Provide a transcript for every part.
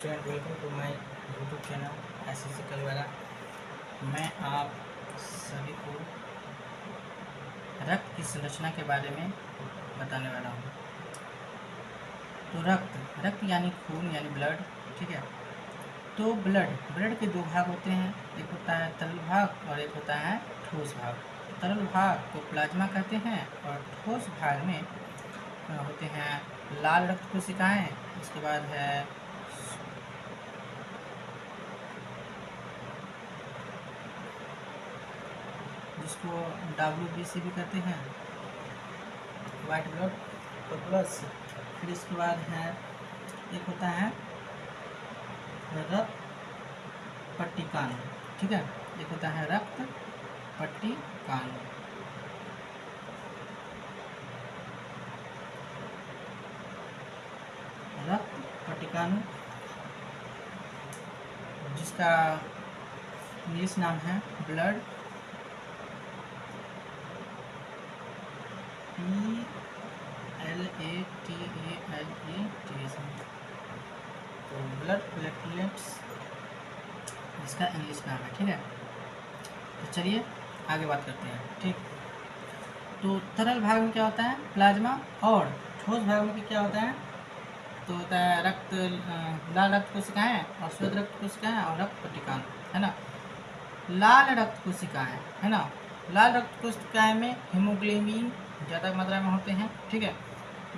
Student, welcome to my YouTube channel SSC Kalwara. मैं आप सभी को रक्त की संरचना के बारे में बताने वाला हूँ। तो रक्त यानी खून यानी ब्लड, ठीक है। तो ब्लड के दो भाग होते हैं, एक होता है तरल भाग और एक होता है ठोस भाग। तरल भाग को प्लाज्मा कहते हैं और ठोस भाग में होते हैं लाल रक्त कोशिकाएं, उसके बाद है जिसको WBC भी कहते हैं, वाइट ब्लड प्लस। फिर इसके बाद है एक होता है रक्त पट्टिकानु, ठीक है। एक होता है रक्त पट्टिकानु। रक्त पट्टिकानु जिसका इंग्लिश नाम है ब्लड, PLATALETS, तो ब्लड प्लेटलेट्स इसका इंग्लिश नाम है, ठीक है। तो चलिए आगे बात करते हैं, ठीक। तो तरल भाग में क्या होता है प्लाज्मा, और ठोस भाग में क्या होता है तो होता है लाल रक्त कोशिकाएं और श्वेत रक्त कोशिकाएं और रक्त पट्टिकानु, है ना। लाल रक्त कोशिकाएं, है ना, लाल रक्त कोशिकाएं में हीमोग्लोबिन ज़्यादा मात्रा में होते हैं, ठीक है।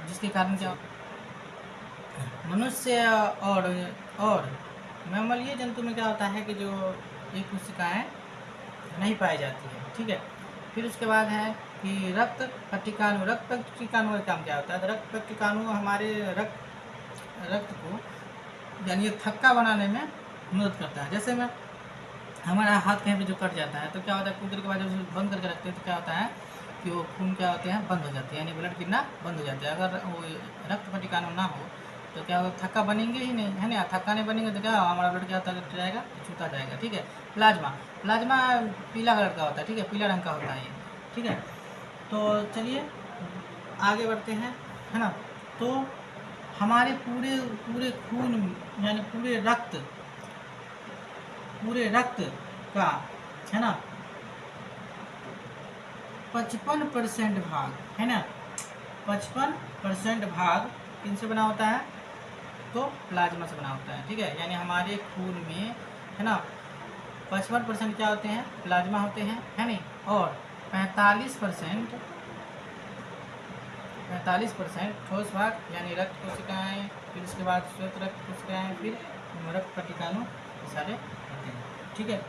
जिसके कारण क्या मनुष्य और मैमलीय जंतु में क्या होता है कि जो ये कोशिकाएं नहीं पाई जाती है, ठीक है। फिर उसके बाद है कि रक्त पट्टिकानु का काम क्या होता है। तो रक्त पट्टिकानु हमारे रक्त को यानी थक्का बनाने में मदद करता है। जैसे में हमारा हाथ कहीं पे जो कट जाता है तो क्या होता है, कुछ देर के बाद जब उसे बंद करके रखते हैं तो क्या होता है कि वो खून क्या होते हैं बंद हो जाते हैं, यानी ब्लड गिरना बंद हो जाता है। अगर वो रक्त पट्टिकानु ना हो तो क्या होगा, थक्का बनेंगे ही नहीं, है ना। थक्का नहीं बनेंगे तो क्या हमारा ब्लड क्या होता जाएगा, छूता जाएगा, ठीक है। प्लाज्मा पीला कलर का होता है, ठीक है, पीला रंग का होता है ये, ठीक है। तो चलिए आगे बढ़ते हैं, है ना। तो हमारे पूरे खून यानी पूरे रक्त का, है ना, 55% भाग, है ना, 55% भाग किनसे बना होता है तो प्लाज्मा से बना होता है, ठीक है। यानी हमारे खून में, है ना, 55% क्या होते हैं प्लाज्मा होते हैं, है नहीं, और 45% ठोस भाग यानी रक्त कोशिकाएं, फिर उसके बाद श्वेत रक्त कोशिकाएं, फिर रक्त पट्टिकानु सारे होते हैं, ठीक है।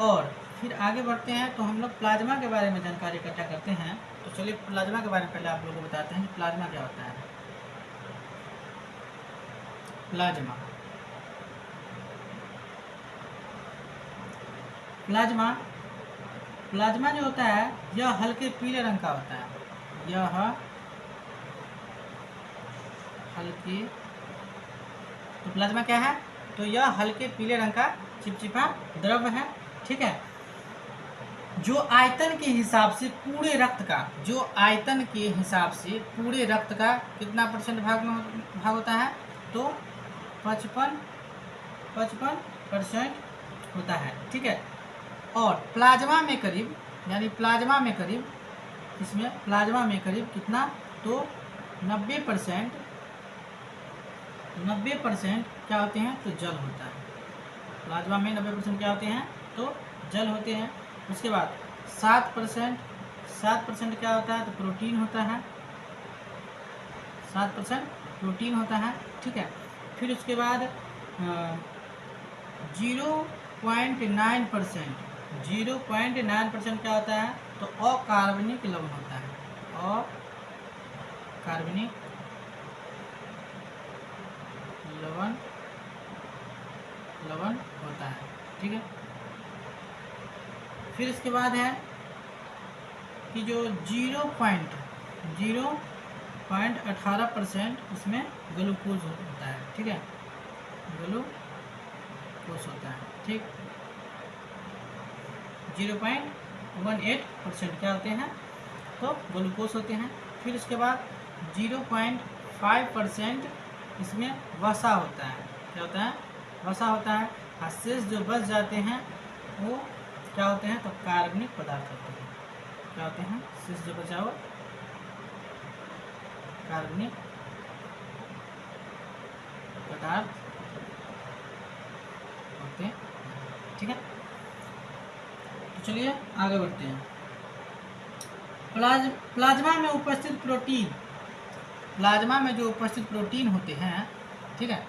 और फिर आगे बढ़ते हैं तो हम लोग प्लाज्मा के बारे में जानकारी इकट्ठा करते हैं। तो चलिए प्लाज्मा के बारे में पहले आप लोगों को बताते हैं कि प्लाज्मा क्या होता है। प्लाज्मा जो होता है यह हल्के पीले रंग का होता है। यह हल्के, तो प्लाज्मा क्या है तो यह हल्के पीले रंग का चिपचिपा द्रव है, ठीक है। जो आयतन के हिसाब से पूरे रक्त का कितना % भाग होता है तो 55% होता है, ठीक है। और प्लाज्मा में करीब कितना तो 90% क्या होते हैं तो जल होता है। प्लाज्मा में 90% क्या होते हैं तो जल होते हैं। उसके बाद 7% क्या होता है तो प्रोटीन होता है, 7% प्रोटीन होता है, ठीक है। फिर उसके बाद 0.9% क्या होता है तो अकार्बनिक लवण होता है, अकार्बनिक लवण होता है, ठीक है। फिर इसके बाद है कि जो 0.18% उसमें ग्लूकोज होता है, ठीक है, ग्लूकोज होता है, ठीक। 0.18% क्या होते हैं तो ग्लूकोज होते हैं। फिर उसके बाद 0.5% इसमें वसा होता है। क्या होता है? वसा होता है। और शेष जो बच जाते हैं वो क्या होते हैं? तो कार्बनिक पदार्थ होते हैं। क्या होते हैं? शेष जो बचा हो कार्बनिक पदार्थ होते हैं। ठीक है, तो चलिए आगे बढ़ते हैं। प्लाज्मा में उपस्थित प्रोटीन, प्लाज्मा में जो उपस्थित प्रोटीन होते हैं, ठीक है,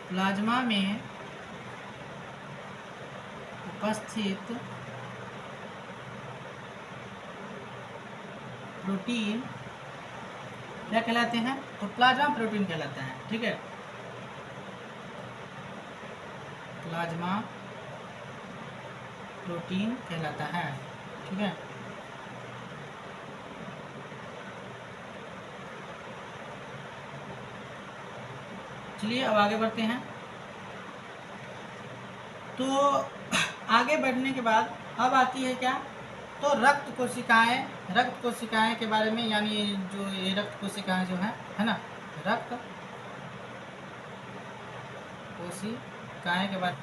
प्लाज्मा में उपस्थित प्रोटीन क्या कहलाते हैं? तो प्लाज्मा प्रोटीन कहलाता है। ठीक है, प्लाज्मा प्रोटीन कहलाता है। ठीक है, चलिए अब आगे बढ़ते हैं। तो आगे बढ़ने के बाद अब आती है क्या? तो रक्त कोशिकाएं, रक्त कोशिकाएं के बारे में, यानी जो ये रक्त कोशिकाएं जो है ना, रक्त कोशिकाएं के बारे